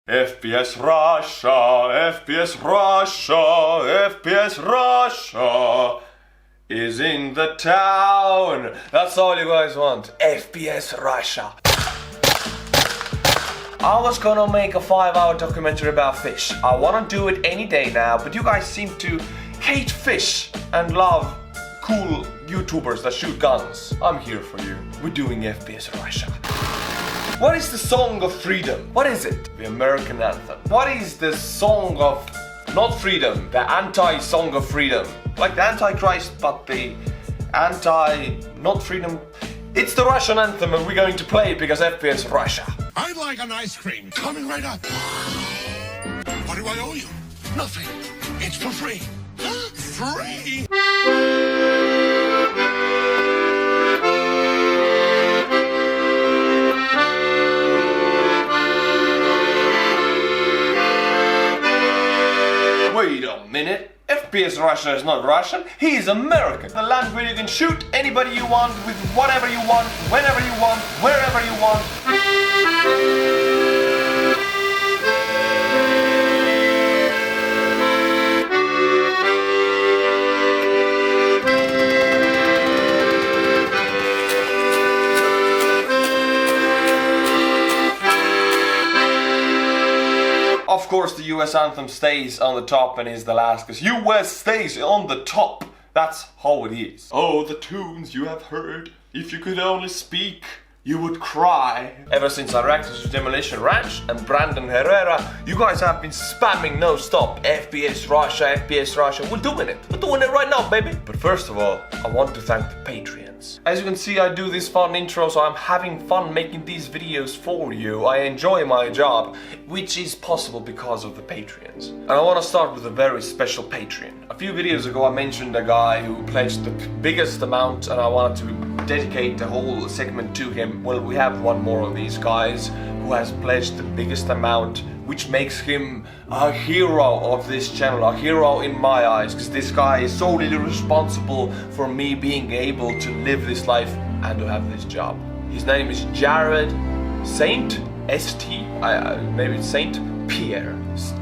FPS Russia, FPS Russia, FPS Russia is in the town. That's all you guys want. FPS Russia. I was gonna make a 5-hour documentary about fish. I wanna do it any day now, but you guys seem to hate fish and love cool YouTubers that shoot guns. I'm here for you. We're doing FPS Russia. What is the song of freedom? What is it? The American anthem. What is the song of not freedom, the anti-song of freedom? Like the Antichrist, but the anti-not freedom. It's the Russian anthem and we're going to play it because FPS Russia. I'd like an ice cream coming right up. What do I owe you? Nothing. It's for free. Free? Wait a minute. FPS Russia is not Russian, he is American. The land where you can shoot anybody you want, with whatever you want, whenever you want, wherever you want. Of course the US anthem stays on the top and is the last, because US stays on the top. That's how it is. Oh, the tunes you have heard. If you could only speak, you would cry. Ever since I reacted to Demolition Ranch and Brandon Herrera, you guys have been spamming no stop. FPS Russia, FPS Russia. We're doing it. We're doing it right now, baby. But first of all, I want to thank the Patreons. As you can see, I do this fun intro, so I'm having fun making these videos for you. I enjoy my job, which is possible because of the Patreons. And I want to start with a very special Patreon. A few videos ago, I mentioned a guy who pledged the biggest amount, and I wanted to dedicate the whole segment to him. Well, we have one more of these guys who has pledged the biggest amount, which makes him a hero of this channel, a hero in my eyes, because this guy is solely responsible for me being able to live this life and to have this job. His name is Jared Saint St. Maybe it's Saint Pierre.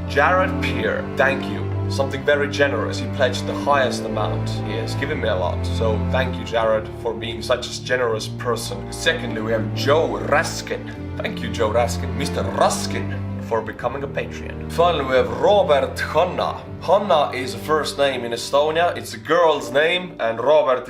Jared Pierre. Thank you. Something very generous. He pledged the highest amount. He has given me a lot. So thank you, Jared, for being such a generous person. Secondly, we have Joe Raskin. Thank you, Joe Raskin. Mr. Raskin, for becoming a Patreon. Finally, we have Robert Hanna. Hanna is a first name in Estonia. It's a girl's name, and Robert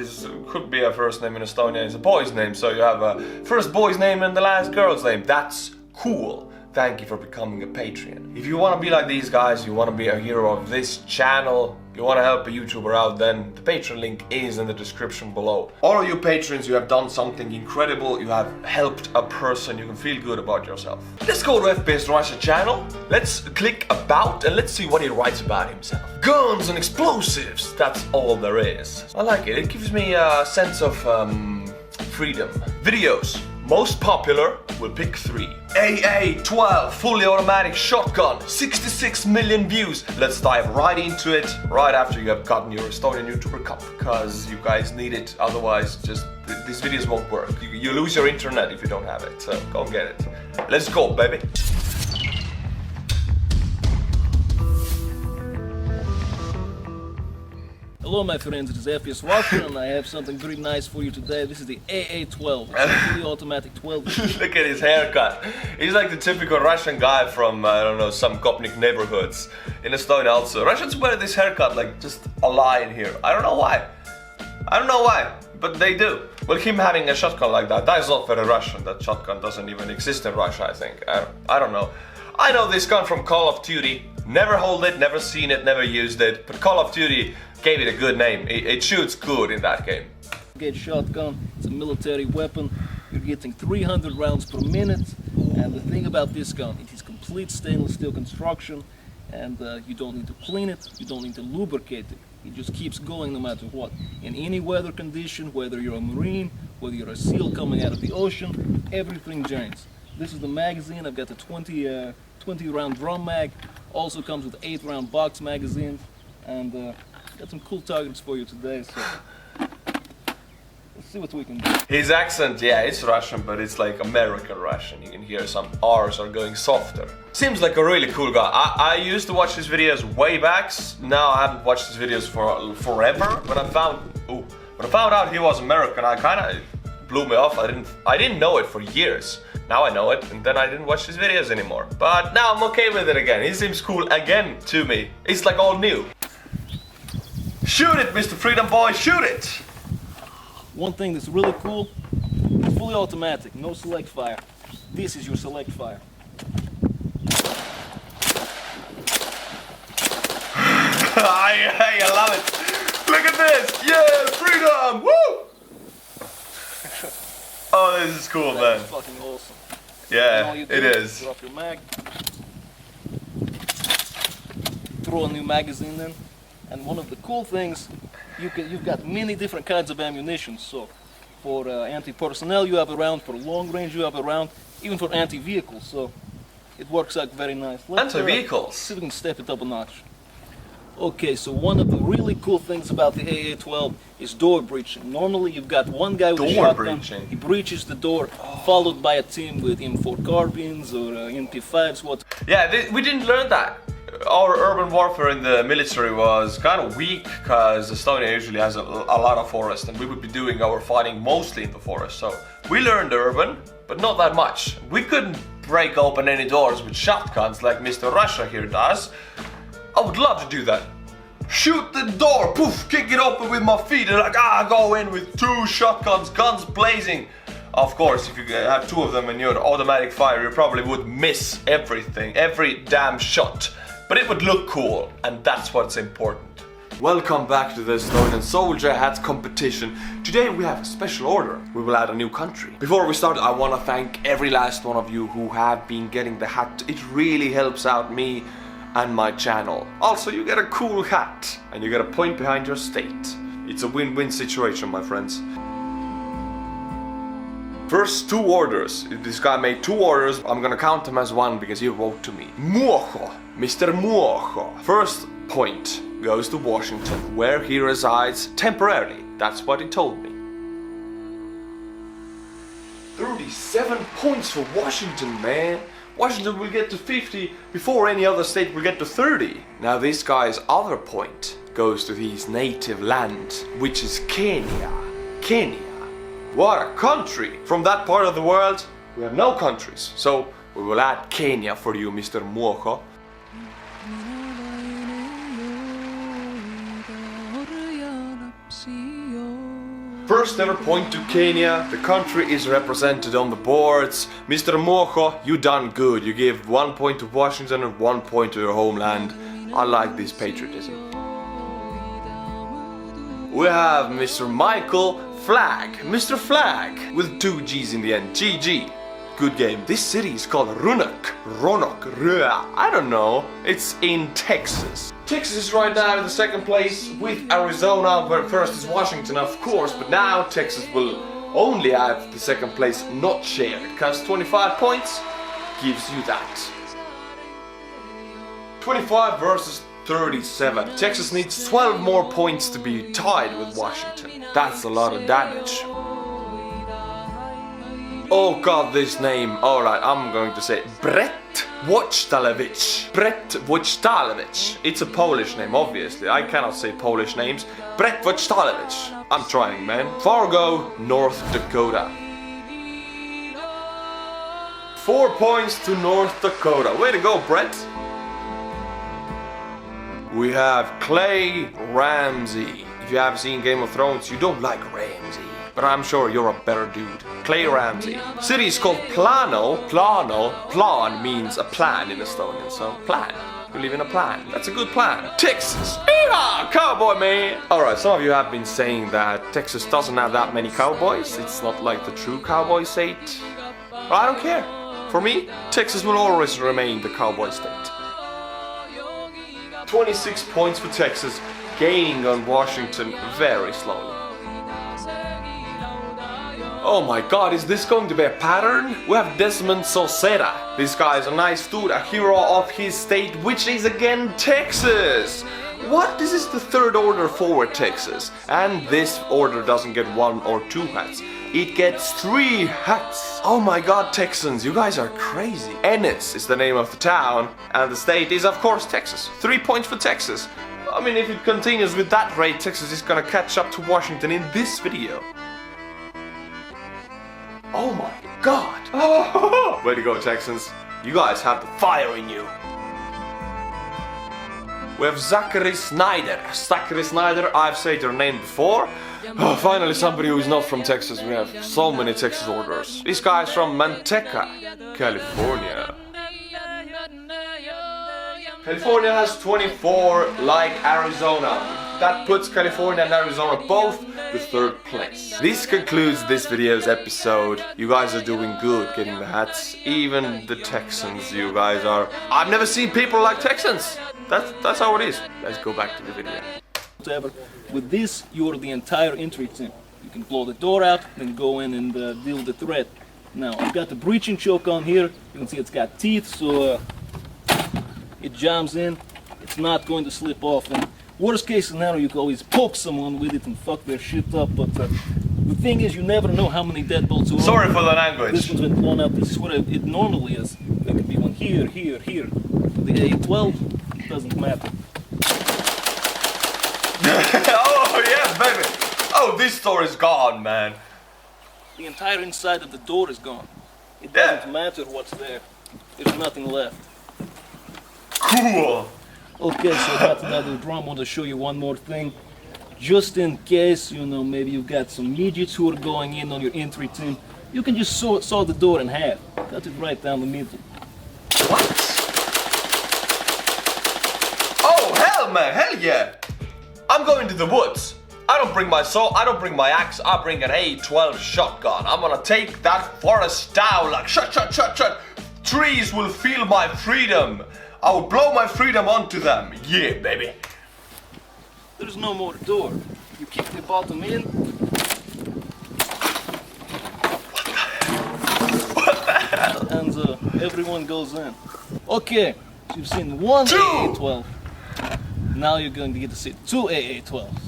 could be a first name in Estonia. It's a boy's name, so you have a first boy's name and the last girl's name. That's cool. Thank you for becoming a Patreon. If you want to be like these guys, you want to be a hero of this channel, you want to help a YouTuber out, then the Patreon link is in the description below. All of you patrons, you have done something incredible, you have helped a person, you can feel good about yourself. Let's go to FPS Russia channel, let's click about and let's see what he writes about himself. Guns and explosives, that's all there is. I like it, it gives me a sense of freedom. Videos. Most popular, we'll pick 3. AA-12 fully automatic shotgun, 66 million views. Let's dive right into it, right after you have gotten your Estonian YouTuber cup, because you guys need it, otherwise just these videos won't work. You lose your internet if you don't have it, so go and get it. Let's go, baby. Hello my friends, it is FPS Artur and I have something very nice for you today. This is the AA-12, it's a fully automatic 12. Look at his haircut. He's like the typical Russian guy from, I don't know, some Kopnik neighborhoods in Estonia also. Russians wear this haircut like just a line here. I don't know why. I don't know why, but they do. Well, him having a shotgun like that is not very Russian. That shotgun doesn't even exist in Russia, I think. I don't know. I know this gun from Call of Duty. Never hold it, never seen it, never used it. But Call of Duty gave it a good name. It shoots good in that game. Get shotgun, it's a military weapon. You're getting 300 rounds per minute. And the thing about this gun, it is complete stainless steel construction. And you don't need to clean it, you don't need to lubricate it. It just keeps going no matter what. In any weather condition, whether you're a Marine, whether you're a SEAL coming out of the ocean, everything joins. This is the magazine. I've got the 20 round drum mag. Also comes with 8 round box magazines. And got some cool targets for you today. So Let's see what we can do. His accent, yeah, it's Russian, but it's like American Russian. You can hear some R's are going softer. Seems like a really cool guy. I used to watch his videos way back. Now I haven't watched his videos for forever. When I found out he was American, I kind of blew me off. I didn't know it for years. Now I know it, and then I didn't watch his videos anymore. But now I'm okay with it again. He seems cool again to me. It's like all new. Shoot it, Mr. Freedom Boy, shoot it! One thing that's really cool, it's fully automatic, no select fire. This is your select fire. I love it! Look at this! Yeah, freedom! Woo! Oh, this is cool, man. That's fucking awesome. Yeah, it is. Drop your mag. Throw a new magazine in. And one of the cool things, you've got many different kinds of ammunition. So for anti-personnel you have a round, for long range you have a round, even for anti-vehicles. So it works out very nice. Anti-vehicles? See if we can step it up a notch. Okay, so one of the really cool things about the AA-12 is door breaching. Normally you've got one guy with a shotgun, he breaches the door, followed by a team with M4 carbines or MP5s, what. Yeah, we didn't learn that. Our urban warfare in the military was kind of weak because Estonia usually has a lot of forest, and we would be doing our fighting mostly in the forest. So we learned urban, but not that much. We couldn't break open any doors with shotguns like Mr. Russia here does. I would love to do that. Shoot the door, poof, kick it open with my feet, and like, go in with 2 shotguns, guns blazing. Of course, if you have 2 of them in your automatic fire, you probably would miss everything, every damn shot. But it would look cool, and that's what's important. Welcome back to the Estonian Soldier hat competition. Today we have a special order. We will add a new country. Before we start, I want to thank every last one of you who have been getting the hat. It really helps out me and my channel. Also, you get a cool hat and you get a point behind your state. It's a win-win situation, my friends. First 2 orders. This guy made 2 orders. I'm gonna count them as 1 because he wrote to me. Muojo, Mr. Muojo. First point goes to Washington, where he resides temporarily. That's what he told me. 37 points for Washington, man. Washington will get to 50 before any other state will get to 30. Now this guy's other point goes to his native land, which is Kenya. Kenya. What a country! From that part of the world, we have no countries. So we will add Kenya for you, Mr. Muojo. First ever point to Kenya. The country is represented on the boards. Mr. Muojo, you done good. You gave 1 point to Washington and 1 point to your homeland. I like this patriotism. We have Mr. Michael Flag. Mr. Flag with 2 G's in the end. GG. Good game. This city is called Roanoke. I don't know. It's in Texas. Texas is right now in the 2nd place with Arizona, where first is Washington, of course, but now Texas will only have the 2nd place not shared, because 25 points gives you that. 25 versus 37. Texas needs 12 more points to be tied with Washington. That's a lot of damage. Oh god, this name. Alright, I'm going to say Brett Wojtalewicz. Brett Wojtalewicz. It's a Polish name, obviously. I cannot say Polish names. Brett Wojtalewicz. I'm trying, man. Fargo, North Dakota. 4 points to North Dakota. Way to go, Brett. We have Clay Ramsey. If you have seen Game of Thrones, you don't like Ramsey. But I'm sure you're a better dude. Clay Ramsey. City is called Plano. Plan means a plan in Estonian, so plan. We live in a plan. That's a good plan. Texas. Yeehaw! Cowboy man! Alright, some of you have been saying that Texas doesn't have that many cowboys. It's not like the true cowboy state. But I don't care. For me, Texas will always remain the cowboy state. 26 points for Texas, gaining on Washington very slowly. Oh my god, is this going to be a pattern? We have Desmond Sosera. This guy is a nice dude, a hero of his state, which is again Texas. What? This is the third order forward Texas. And this order doesn't get 1 or 2 hats. It gets 3 hats. Oh my god, Texans, you guys are crazy. Ennis is the name of the town, and the state is of course Texas. 3 points for Texas. I mean, if it continues with that rate, Texas is gonna catch up to Washington in this video. Oh my god. Oh. Way to go, Texans. You guys have the fire in you. We have Zachary Snyder. Zachary Snyder, I've said your name before. Oh, finally somebody who is not from Texas. We have so many Texas orders. This guy is from Manteca, California. California has 24 like Arizona. That puts California and Arizona both to 3rd place. This concludes this video's episode. You guys are doing good getting the hats. Even the Texans, you guys are. I've never seen people like Texans. That's how it is. Let's go back to the video. Whatever. With this, you're the entire entry team. You can blow the door out, then go in and deal with the threat. Now, I've got the breaching choke on here. You can see it's got teeth, so it jams in. It's not going to slip off. And worst case scenario, you can always poke someone with it and fuck their shit up. But the thing is, you never know how many deadbolts are. Sorry for the language. This one's been blown out. This is what it normally is. There could be one here, here, here. With the A12, it doesn't matter. Oh yes, baby. Oh, this door is gone, man. The entire inside of the door is gone. It doesn't matter what's there. There's nothing left. Cool. Okay, so that's another drum. I want to show you one more thing. Just in case, you know, maybe you've got some midgets who are going in on your entry team, you can just saw the door in half. Cut it right down the middle. What? Oh, hell, man. Hell yeah. I'm going to the woods. I don't bring my saw, I don't bring my axe, I bring an A12 shotgun. I'm gonna take that forest down like shut. Trees will feel my freedom. I will blow my freedom onto them. Yeah, baby. There's no more door. You kick the bottom in. What the hell? And everyone goes in. Okay, so you've seen 1 2. AA-12. Now you're going to get to see 2 AA-12s.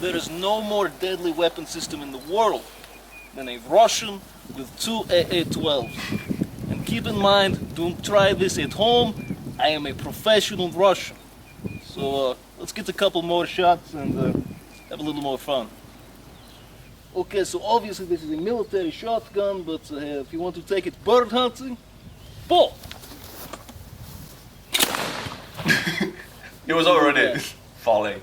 There is no more deadly weapon system in the world than a Russian with 2 AA-12s. And keep in mind, don't try this at home. I am a professional Russian. So let's get a couple more shots and have a little more fun. Okay, so obviously this is a military shotgun, but if you want to take it bird hunting, pull! It was already falling.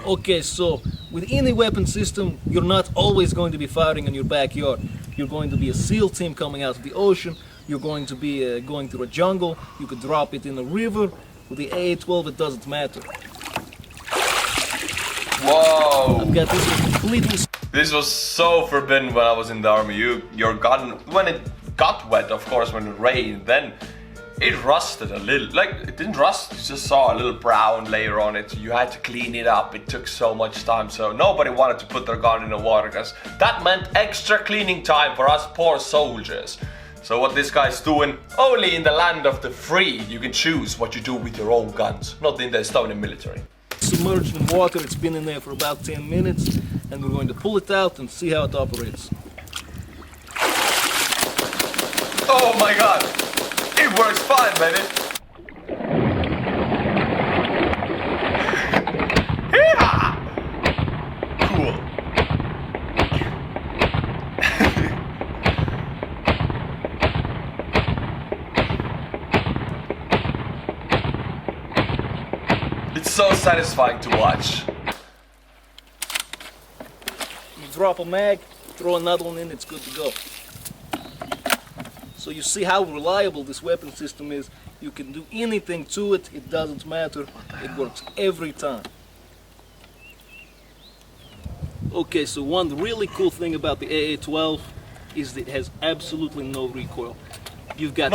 Okay, so with any weapon system, you're not always going to be firing in your backyard. You're going to be a SEAL team coming out of the ocean. You're going to be going through a jungle. You could drop it in a river. With the AA-12, it doesn't matter. Whoa! I've got this completely. This was so forbidden when I was in the army. Your gun, when it got wet, of course, when it rained, then it rusted a little. Like, it didn't rust, you just saw a little brown layer on it. You had to clean it up. It took so much time, so nobody wanted to put their gun in the water because that meant extra cleaning time for us poor soldiers. So what this guy's doing, only in the land of the free, you can choose what you do with your own guns, not in the Estonian military. Submerged in water, it's been in there for about 10 minutes, and we're going to pull it out and see how it operates. Oh my god! It works fine, baby! Yeah! Cool. It's so satisfying to watch. You drop a mag, throw another one in, it's good to go. So you see how reliable this weapon system is. You can do anything to it, it doesn't matter. It works every time. Okay, so one really cool thing about the AA-12 is that it has absolutely no recoil. You've got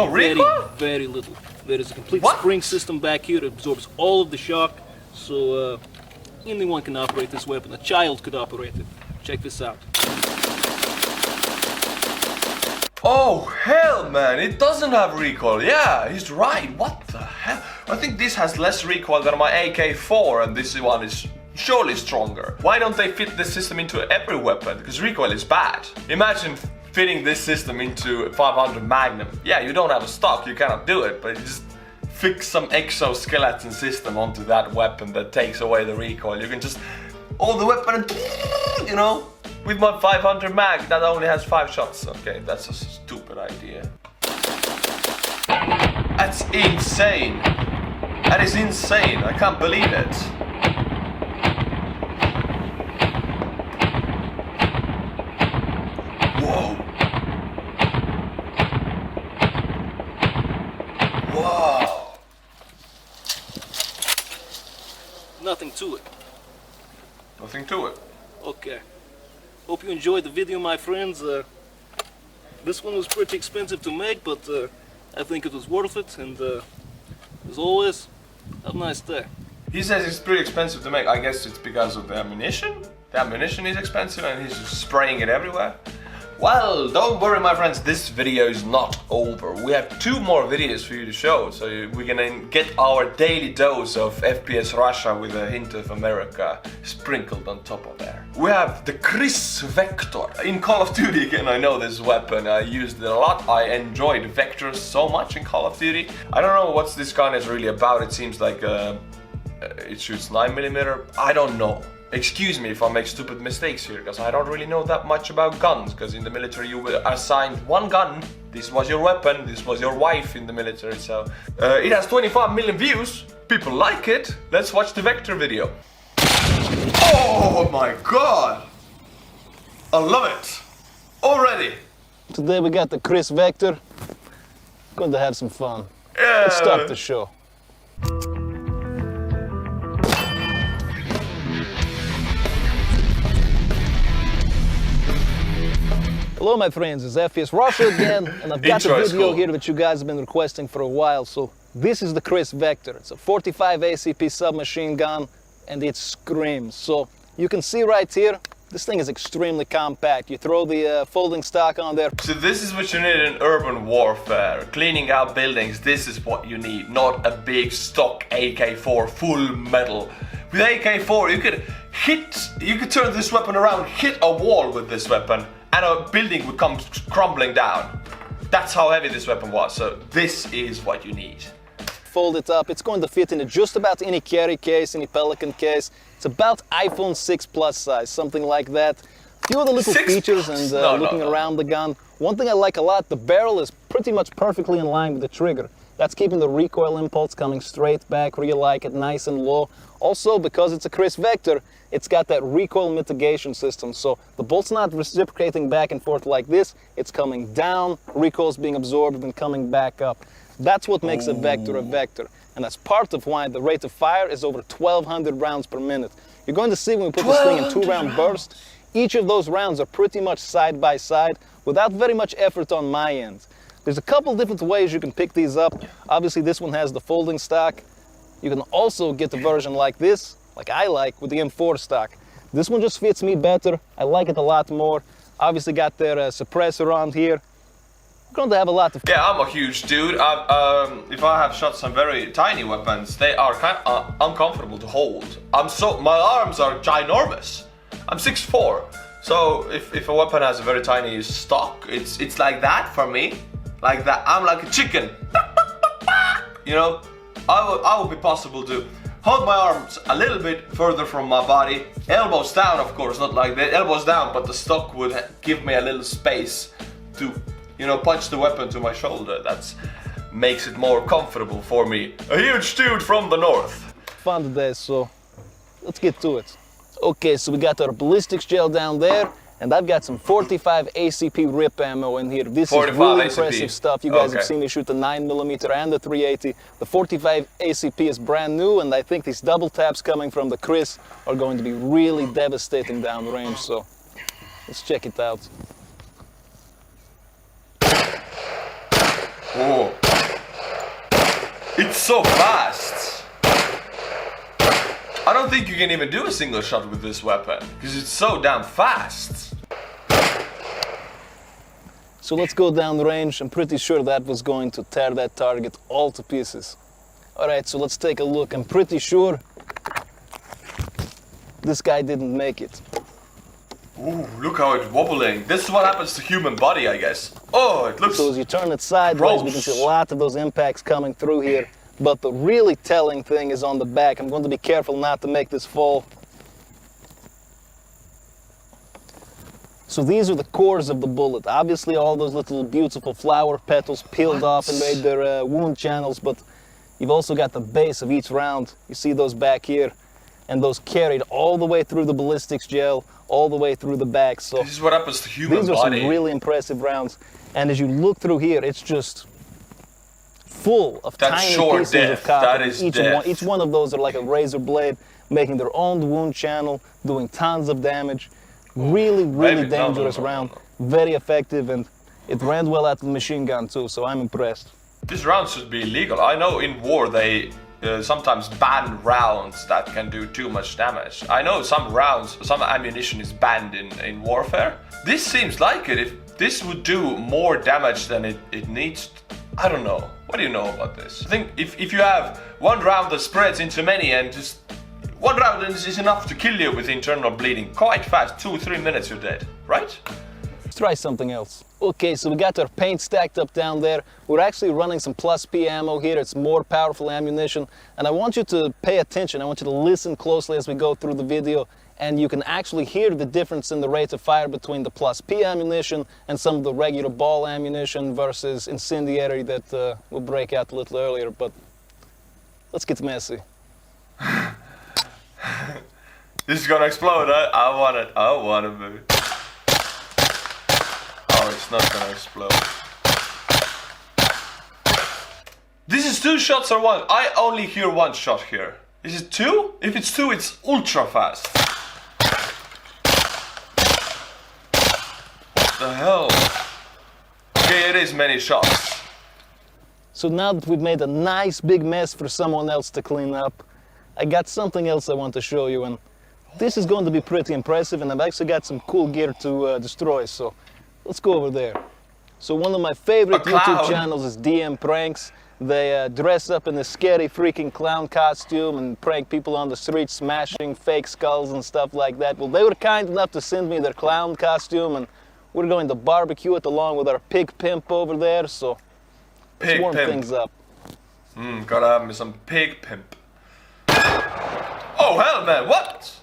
very little. There is a complete spring system back here that absorbs all of the shock. So anyone can operate this weapon. A child could operate it. Check this out. Oh hell, man, it doesn't have recoil. Yeah, he's right. What the hell? I think this has less recoil than my AK-4 and this one is surely stronger. Why don't they fit this system into every weapon? Because recoil is bad. Imagine fitting this system into 500 Magnum. Yeah, you don't have a stock, you cannot do it, but you just fix some exoskeleton system onto that weapon that takes away the recoil. You can just hold the weapon and, you know, with my 500 mag that only has 5 shots. Okay, that's a stupid idea. That's insane. That is insane. I can't believe it. Whoa. Whoa. Nothing to it. Nothing to it. Okay. Hope you enjoyed the video, my friends. This one was pretty expensive to make, but I think it was worth it. And as always, have a nice day. He says it's pretty expensive to make. I guess it's because of the ammunition. The ammunition is expensive and he's just spraying it everywhere. Well, don't worry my friends, this video is not over. We have 2 more videos for you to show, so we're gonna get our daily dose of FPS Russia with a hint of America sprinkled on top of there. We have the Chris Vector. In Call of Duty again, I know this weapon, I used it a lot. I enjoyed Vectors so much in Call of Duty. I don't know what this gun is really about. It seems like it shoots 9mm. I don't know. Excuse me if I make stupid mistakes here, because I don't really know that much about guns, because in the military you were assigned one gun, this was your weapon, this was your wife in the military, so... it has 25 million views, people like it, let's watch the Vector video. Oh my god! I love it! Already! Today we got the Chris Vector. Going to have some fun. Yeah. Let's start the show. Hello my friends, it's FPS Russia again, and I've got a video here that you guys have been requesting for a while. So this is the Chris Vector. It's a 45 ACP submachine gun and it screams. So you can see right here, this thing is extremely compact. You throw the folding stock on there. So this is what you need in urban warfare. Cleaning out buildings, this is what you need. Not a big stock AK-4 full metal. With AK-4 you could turn this weapon around, hit a wall with this weapon, and a building would come crumbling down. That's how heavy this weapon was, so this is what you need. Fold it up, it's going to fit into just about any carry case, any Pelican case. It's about iPhone 6 Plus size, something like that. A few of the little features and looking around the gun. One thing I like a lot, the barrel is pretty much perfectly in line with the trigger. That's keeping the recoil impulse coming straight back where you like it, nice and low. Also, because it's a Chris Vector, it's got that recoil mitigation system, so the bolt's not reciprocating back and forth like this, it's coming down, recoil's being absorbed and coming back up. That's what makes a Vector, and that's part of why the rate of fire is over 1,200 rounds per minute. You're going to see when we put this thing in 2-round bursts, each of those rounds are pretty much side by side, without very much effort on my end. There's a couple different ways you can pick these up. Obviously this one has the folding stock. You can also get the version like this, like I like, with the M4 stock. This one just fits me better. I like it a lot more. Obviously got their suppressor on here. We're going to have a lot of... Yeah, I'm a huge dude. If I have shot some very tiny weapons, they are kind of uncomfortable to hold. My arms are ginormous. I'm 6'4", so if a weapon has a very tiny stock, it's like that for me. Like that, I'm like a chicken. You know, I would be possible to hold my arms a little bit further from my body, elbows down of course, not like that, elbows down, but the stock would give me a little space to, you know, punch the weapon to my shoulder. That makes it more comfortable for me. A huge dude from the north. Fun today, so let's get to it. Okay, so we got our ballistics gel down there, and I've got some 45 ACP RIP ammo in here. This is really impressive stuff. You guys have seen me shoot the 9mm and the 380. The 45 ACP is brand new, and I think these double taps coming from the Chris are going to be really devastating down range, so let's check it out. Oh, it's so fast. I don't think you can even do a single shot with this weapon, because it's so damn fast. So let's go down the range. I'm pretty sure that was going to tear that target all to pieces. Alright, so let's take a look. I'm pretty sure this guy didn't make it. Ooh, look how it's wobbling. This is what happens to human body, I guess. Oh, it looks... So as you turn it sideways, we can see a lot of those impacts coming through here. But the really telling thing is on the back. I'm going to be careful not to make this fall. So these are the cores of the bullet. Obviously all those little beautiful flower petals peeled off and made their wound channels, but you've also got the base of each round. You see those back here, and those carried all the way through the ballistics gel, all the way through the back. So this is what happens to human body. These are some really impressive rounds. And as you look through here, it's just full of tiny pieces of copper. That is death. Each one of those are like a razor blade, making their own wound channel, doing tons of damage. Really, really dangerous round. Very effective, and it ran well out of the machine gun too, so I'm impressed. This round should be illegal. I know in war they sometimes ban rounds that can do too much damage. I know some rounds, some ammunition is banned in warfare. This seems like it. If this would do more damage than it needs, I don't know. What do you know about this? I think if you have one round that spreads into many and just one round is enough to kill you with internal bleeding quite fast, 2-3 minutes you're dead, right? Let's try something else. Okay, so we got our paint stacked up down there. We're actually running some plus P ammo here. It's more powerful ammunition. And I want you to pay attention. I want you to listen closely as we go through the video. And you can actually hear the difference in the rate of fire between the plus P ammunition and some of the regular ball ammunition versus incendiary that will break out a little earlier. But let's get messy. This is gonna explode. I want it. I want it, baby. Oh, it's not gonna explode. This is 2 shots or 1? I only hear 1 shot here. Is it 2? If it's 2, it's ultra fast. What the hell? Okay, it is many shots. So now that we've made a nice big mess for someone else to clean up, I got something else I want to show you, and this is going to be pretty impressive, and I've actually got some cool gear to destroy, so let's go over there. So one of my favorite YouTube channels is DM Pranks. They dress up in a scary freaking clown costume and prank people on the street, smashing fake skulls and stuff like that. Well, they were kind enough to send me their clown costume, and we're going to barbecue it along with our pig pimp over there, so let's warm things up. Gotta have me some pig pimp. Oh hell man, what?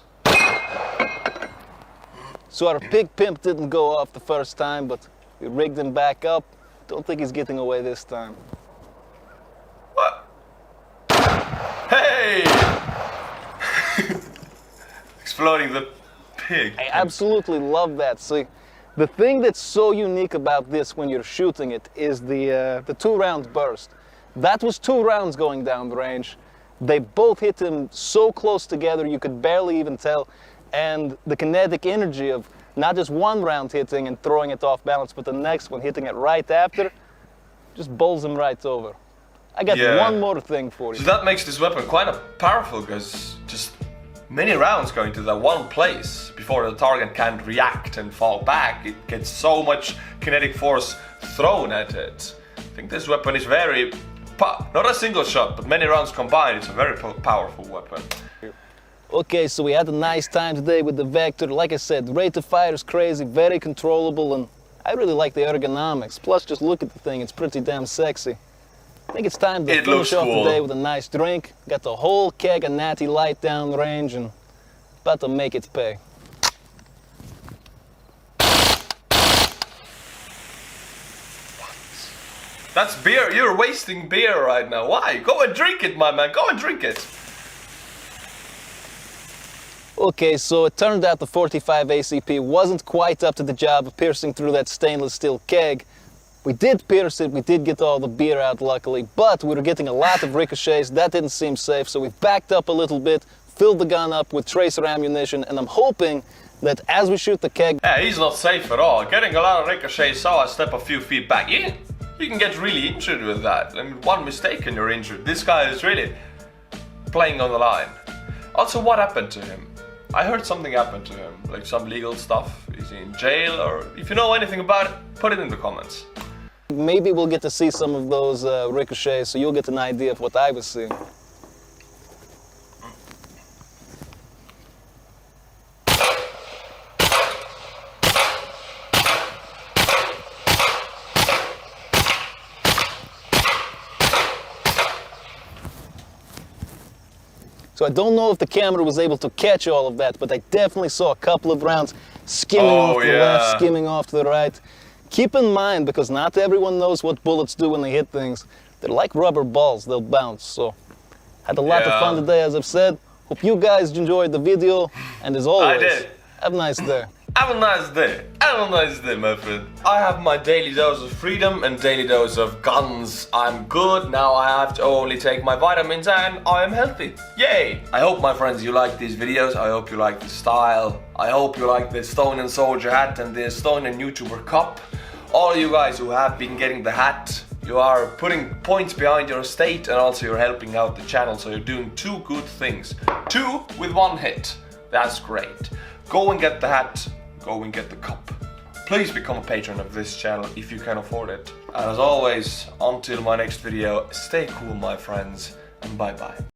So our pig pimp didn't go off the first time, but we rigged him back up. Don't think he's getting away this time. What? Hey! Exploding the pig. I absolutely love that. See, the thing that's so unique about this when you're shooting it is the 2-round burst. That was 2 rounds going down the range. They both hit him so close together you could barely even tell. And the kinetic energy of not just 1 round hitting and throwing it off balance, but the next one hitting it right after, just bowls him right over. I got one more thing for you. So that makes this weapon quite powerful, because just many rounds going to that one place before the target can react and fall back. It gets so much kinetic force thrown at it. I think this weapon is very, not a single shot, but many rounds combined, it's a very powerful weapon. Okay, so we had a nice time today with the Vector. Like I said, the rate of fire is crazy, very controllable, and I really like the ergonomics. Plus, just look at the thing, it's pretty damn sexy. I think it's time to finish off the day with a nice drink. Got the whole keg of Natty Light down the range and about to make it pay. That's beer. You're wasting beer right now. Why? Go and drink it, my man. Go and drink it. Okay, so it turned out the 45 ACP wasn't quite up to the job of piercing through that stainless steel keg. We did pierce it, we did get all the beer out luckily, but we were getting a lot of ricochets. That didn't seem safe, so we backed up a little bit, filled the gun up with tracer ammunition, and I'm hoping that as we shoot the keg... Yeah, he's not safe at all. Getting a lot of ricochets, so I step a few feet back. You can get really injured with that. I mean, one mistake and you're injured. This guy is really playing on the line. Also, what happened to him? I heard something happened to him, like some legal stuff. Is he in jail? Or if you know anything about it, put it in the comments. Maybe we'll get to see some of those ricochets, so you'll get an idea of what I was seeing. So I don't know if the camera was able to catch all of that, but I definitely saw a couple of rounds skimming off to the left, skimming off to the right. Keep in mind, because not everyone knows what bullets do when they hit things. They're like rubber balls, they'll bounce. So had a lot of fun today, as I've said. Hope you guys enjoyed the video, and as always, I did. Have a nice day. Have a nice day. Have a nice day, my friend. I have my daily dose of freedom and daily dose of guns. I'm good. Now I have to only take my vitamins and I am healthy. Yay! I hope, my friends, you like these videos. I hope you like the style. I hope you like the Estonian Soldier hat and the Estonian YouTuber cup. All you guys who have been getting the hat, you are putting points behind your estate and also you're helping out the channel. So you're doing two good things. 2 with 1 hit. That's great. Go and get the hat. Go and get the cup. Please become a patron of this channel if you can afford it. And as always, until my next video, stay cool, my friends, and bye bye.